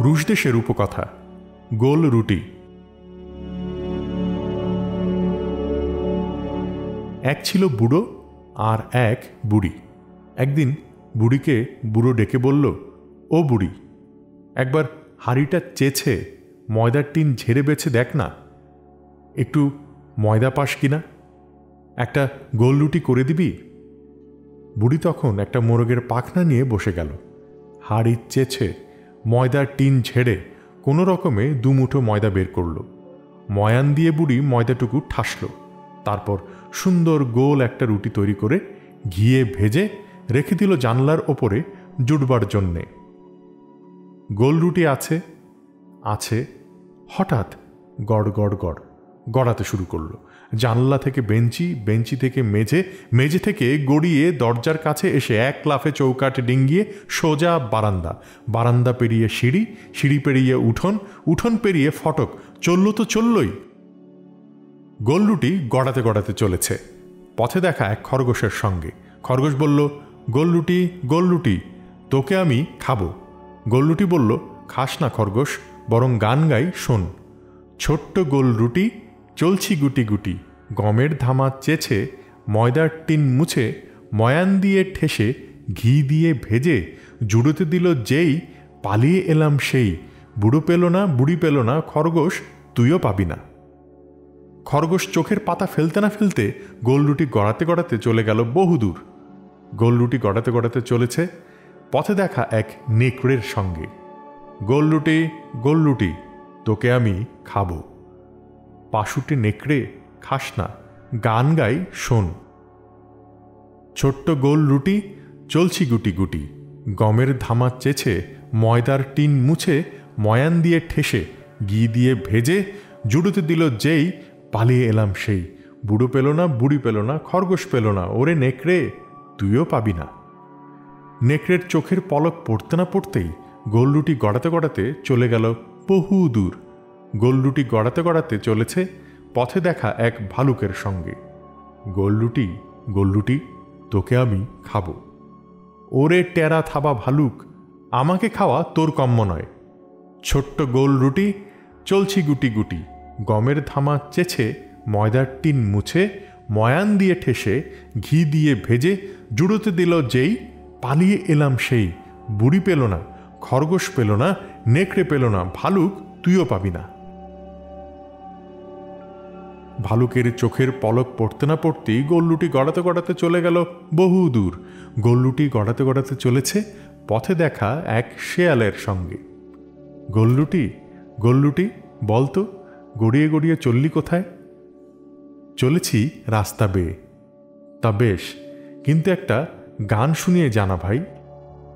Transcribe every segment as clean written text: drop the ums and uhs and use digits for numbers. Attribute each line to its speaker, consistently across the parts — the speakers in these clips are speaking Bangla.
Speaker 1: রুশ দেশের উপকথা গোল রুটি। এক ছিল বুড়ো আর এক বুড়ি। একদিন বুড়িকে বুড়ো ডেকে বলল, ও বুড়ি, একবার হাঁড়িটা চেয়েছে ময়দার টিন ঝেড়ে বেছে দেখ না, একটু ময়দা পাস কিনা, একটা গোল রুটি করে দিবি। বুড়ি তখন একটা মোরগের পাখনা নিয়ে বসে গেল। হাঁড়ি চেয়েছে ময়দার টিন ঝেড়ে কোনো রকমে দুমুঠো ময়দা বের করল। ময়ান দিয়ে বুড়ি ময়দাটুকু ঠাসল। তারপর সুন্দর গোল একটা রুটি তৈরি করে ঘিয়ে ভেজে রেখে দিল জানলার ওপরে জুড়বার জন্যে। গোল রুটি আছে আছে হঠাৎ গড় গড় গড় গড়াতে শুরু করলো। জানলা থেকে বেঞ্চি, বেঞ্চি থেকে মেঝে, মেঝে থেকে গড়িয়ে দরজার কাছে এসে এক লাফে চৌকাঠ ডিঙ্গিয়ে সোজা বারান্দা, বারান্দা পেরিয়ে সিঁড়ি, সিঁড়ি পেরিয়ে উঠোন, উঠোন পেরিয়ে ফটক, চলল তো চললই। গোল রুটি গড়াতে গড়াতে চলেছে। পথে দেখা এক খরগোশের সঙ্গে। খরগোশ বলল, গোল রুটি, গোল রুটি, তোকে আমি খাবো। গোল রুটি বলল, খাস না খরগোশ, বরং গান গাই শোন। ছোট্ট গোল রুটি চলছি গুটি গুটি, গমের ধামা চেছে ময়দার টিন মুছে, ময়ান দিয়ে ঠেসে ঘি দিয়ে ভেজে জুড়োতে দিল যেই, পালিয়ে এলাম সেই। বুড়ো পেল না, বুড়ি পেল না, খরগোশ তুইও পাবি না। খরগোশ চোখের পাতা ফেলতে না ফেলতে গোল রুটি গড়াতে গড়াতে চলে গেল বহুদূর। গোল রুটি গড়াতে গড়াতে চলেছে। পথে দেখা এক নেকড়ের সঙ্গে। গোল রুটি, গোল রুটি, তোকে আমি খাবো। পাশুটে নেকড়ে, খাস না, গান গাই শোন। ছোট্ট গোল রুটি চলছি গুটি গুটি, গমের ধামা চেছে ময়দার টিন মুছে, ময়ান দিয়ে ঠেসে ঘি দিয়ে ভেজে জুড়োতে দিল যেই, পালিয়ে এলাম সেই। বুড়ো পেল না, বুড়ি পেল না, খরগোশ পেল না, ওরে নেকড়ে তুইও পাবি না। নেকড়ের চোখের পলক পড়তে না পড়তেই গোল রুটি গড়াতে গড়াতে চলে গেল বহু দূর। গোল রুটি গড়াতে গড়াতে চলেছে। পথে দেখা এক ভালুকের সঙ্গে। গোল রুটি, গোল রুটি, তোকে আমি খাবো। ওরে টেরা থাবা ভালুক, আমাকে খাওয়া তোর কম্ম নয়। ছোট্ট গোল রুটি চলছি গুটি গুটি, গমের ধামা চেছে ময়দার টিন মুছে, ময়ান দিয়ে ঠেসে ঘি দিয়ে ভেজে জুড়োতে দিল যেই, পালিয়ে এলাম সেই। বুড়ি পেল না, খরগোশ পেল না, নেকড়ে পেল না, ভালুক তুইও পাবি না। ভালুকের চোখের পলক পড়তে না পড়তেই গোল রুটি গড়াতে গড়াতে চলে গেল বহু দূর। গোল রুটি গড়াতে গড়াতে চলেছে। পথে দেখা এক শেয়ালের সঙ্গে। গোল রুটি, গোল রুটি, বলতো গড়িয়ে গড়িয়ে চললি কোথায়? চলেছি রাস্তা বেয়ে। তা বেশ, কিন্তু একটা গান শুনিয়ে জানা ভাই।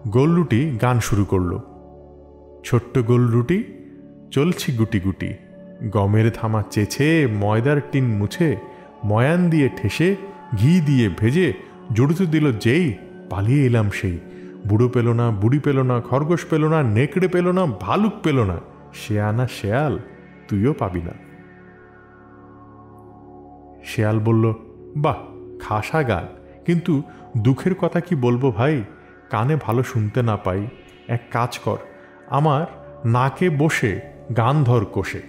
Speaker 1: গোল রুটি গান শুরু করল। ছোট্ট গোল রুটি চলছি গুটি গুটি, গমের ধামা চেছে ময়দার টিন মুছে, ময়ান দিয়ে ঠেসে ঘি দিয়ে ভেজে জুড়োতে দিল যেই, পালিয়ে এলাম সেই। বুড়ো পেল না, বুড়ি পেল না, খরগোশ পেল না, নেকড়ে পেল না, ভালুক পেল না, শেয়ানা শেয়াল তুইও পাবি না। শেয়াল বলল, বাহ, খাসা গান, কিন্তু দুঃখের কথা কি বলবো ভাই, কানে ভালো শুনতে না পাই। এক কাজ কর, আমার নাকে বসে গান ধর কষে।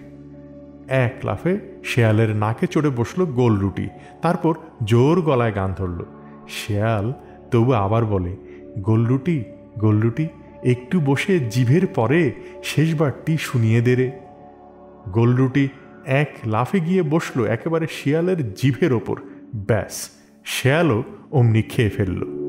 Speaker 1: এক লাফে শেয়ালের নাকে চড়ে বসলো গোল রুটি, তারপর জোর গলায় গান ধরল। শেয়াল তবু আবার বলে, গোল রুটি, গোল রুটি, একটু বসে জিভের পরে শেষবারটি শুনিয়ে দে রে। গোল রুটি এক লাফে গিয়ে বসলো একেবারে শিয়ালের জিভের ওপর। ব্যাস, শেয়ালও অমনি খেয়ে ফেলল।